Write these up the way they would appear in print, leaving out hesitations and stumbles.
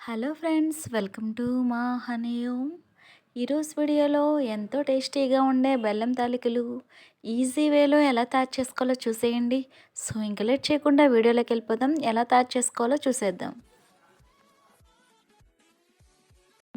Hello friends, welcome to మా honey home. ఈరోజు వీడియోలో ఎంతో టేస్టీగా ఉండే బెల్లం తాలికలు ఈజీ వేలో ఎలా తయారు చేసుకోవాలో చూసేయండి. సో ఇంక లేట్ చేయకుండా వీడియోలోకి వెళ్ళిపోదాం. ఎలా తయారు చేసుకోవాలో చూసేద్దాం.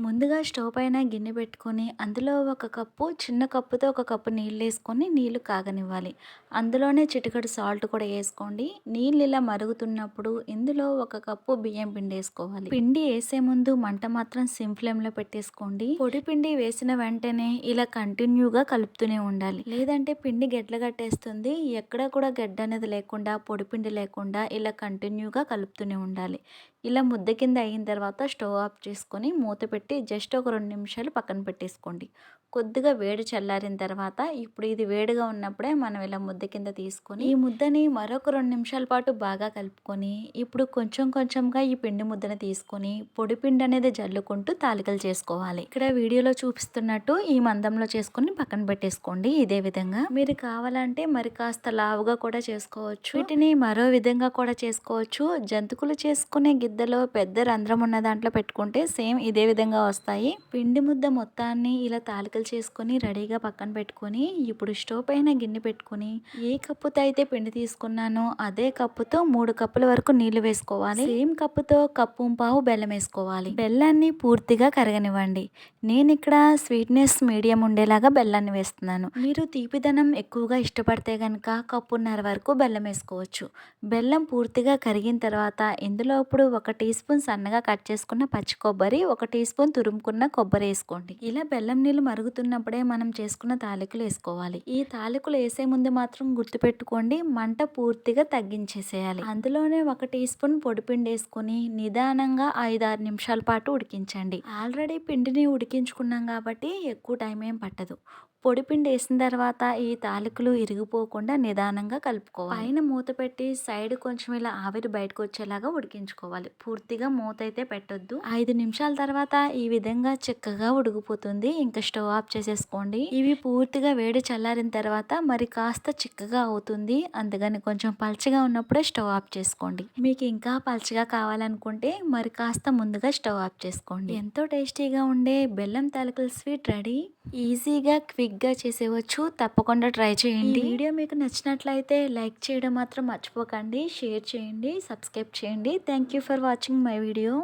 ముందుగా స్టవ్ పైన గిన్నె పెట్టుకొని అందులో ఒక కప్పు, చిన్న కప్పుతో ఒక కప్పు నీళ్ళు వేసుకొని నీళ్లు కాగనివ్వాలి. అందులోనే చిటికెడు సాల్ట్ కూడా వేసుకోండి. నీళ్ళు ఇలా మరుగుతున్నప్పుడు ఇందులో ఒక కప్పు బియ్యం పిండి వేసుకోవాలి. పిండి వేసే ముందు మంట మాత్రం సిమ్ ఫ్లేమ్లో పెట్టేసుకోండి. పొడి పిండి వేసిన వెంటనే ఇలా కంటిన్యూగా కలుపుతూనే ఉండాలి, లేదంటే పిండి గడ్డలు కట్టేస్తుంది. ఎక్కడ కూడా గడ్డ అనేది లేకుండా, పొడి పిండి లేకుండా ఇలా కంటిన్యూగా కలుపుతూనే ఉండాలి. ఇలా ముద్ద కింద అయిన తర్వాత స్టవ్ ఆఫ్ చేసుకొని మూత పెట్టి జస్ట్ ఒక 2 నిమిషాలు పక్కన పెట్టేసుకోండి. కొద్దిగా వేడి చల్లారిన తర్వాత ఇప్పుడు ఇది వేడిగా ఉన్నప్పుడే మనం ఇలా ముద్ద కింద తీసుకొని ఈ ముద్దని మరొక 2 నిమిషాల పాటు బాగా కలుపుకొని ఇప్పుడు కొంచెం కొంచెంగా ఈ పిండి ముద్దను తీసుకొని పొడి పిండి అనేది జల్లుకుంటూ తాలికలు చేసుకోవాలి. ఇక్కడ వీడియోలో చూపిస్తున్నట్టు ఈ మందంలో చేసుకొని పక్కన పెట్టేసుకోండి. ఇదే విధంగా మీరు కావాలంటే మరి కాస్త లావుగా కూడా చేసుకోవచ్చు. వీటిని మరో విధంగా కూడా చేసుకోవచ్చు. జంతుకులు చేసుకునే గిద్దలో పెద్ద రంధ్రం ఉన్న దాంట్లో పెట్టుకుంటే సేమ్ ఇదే విధంగా వస్తాయి. పిండి ముద్ద మొత్తాన్ని ఇలా తాలికలు చేసుకొని రెడీగా పక్కన పెట్టుకొని ఇప్పుడు స్టవ్ పైన గిన్నె పెట్టుకొని ఏ కప్పుతో అయితే పిండి తీసుకున్నానో అదే కప్పుతో 3 కప్పుల వరకు నీళ్లు వేసుకోవాలి. సేమ్ కప్పుతో కప్పు పావు బెల్లం వేసుకోవాలి. బెల్లాన్ని పూర్తిగా కరగనివ్వండి. నేను ఇక్కడ స్వీట్నెస్ మీడియం ఉండేలాగా బెల్లాన్ని వేస్తున్నాను. మీరు తీపిదనం ఎక్కువగా ఇష్టపడితే గనక కప్పున్నర వరకు బెల్లం వేసుకోవచ్చు. బెల్లం పూర్తిగా కరిగిన తర్వాత ఇందులో ఇప్పుడు 1 టీ స్పూన్ సన్నగా కట్ చేసుకున్న పచ్చి కొబ్బరి, 1 టీ స్పూన్ తురుముకున్న కొబ్బరి వేసుకోండి. ఇలా బెల్లం నీళ్ళు మరుగుతున్నప్పుడే మనం చేసుకున్న తాలికలు వేసుకోవాలి. ఈ తాలికలు వేసే ముందు మాత్రం గుర్తుపెట్టుకోండి, మంట పూర్తిగా తగ్గించేసేయాలి. అందులోనే 1 టీ స్పూన్ పొడిపిండి వేసుకొని నిదానంగా 5-6 నిమిషాల పాటు ఉడికించండి. ఆల్రెడీ పిండిని ఉడికించుకున్నాం కాబట్టి ఎక్కువ టైం ఏం పట్టదు. పొడిపిండి వేసిన తర్వాత ఈ తాలికలు ఇరిగిపోకుండా నిదానంగా కలుపుకోవాలి. పైన మూత పెట్టి సైడ్ కొంచెం ఇలా ఆవిరి బయటకు వచ్చేలాగా ఉడికించుకోవాలి. పూర్తిగా మూత అయితే పెట్టొద్దు. 5 నిమిషాల తర్వాత ఈ విధంగా చక్కగా ఉడికిపోతుంది. ఇంకా స్టవ్ ఆఫ్ చేసేసుకోండి. ఇవి పూర్తిగా వేడి చల్లారిన తర్వాత మరి కాస్త చిక్కగా అవుతుంది. అందుకని కొంచెం పల్చగా ఉన్నప్పుడే స్టవ్ ఆఫ్ చేసుకోండి. మీకు ఇంకా పల్చగా కావాలనుకుంటే మరి కాస్త ముందుగా స్టవ్ ఆఫ్ చేసుకోండి. ఎంతో టేస్టీగా ఉండే బెల్లం తాలికల స్వీట్ రెడీ. ఈజీగా క్విక్గా చేసేవచ్చు. తప్పకుండా ట్రై చేయండి. ఈ వీడియో మీకు నచ్చినట్లయితే లైక్ చేయడం మాత్రం మర్చిపోకండి. షేర్ చేయండి, సబ్స్క్రైబ్ చేయండి. Thank you for watching my video.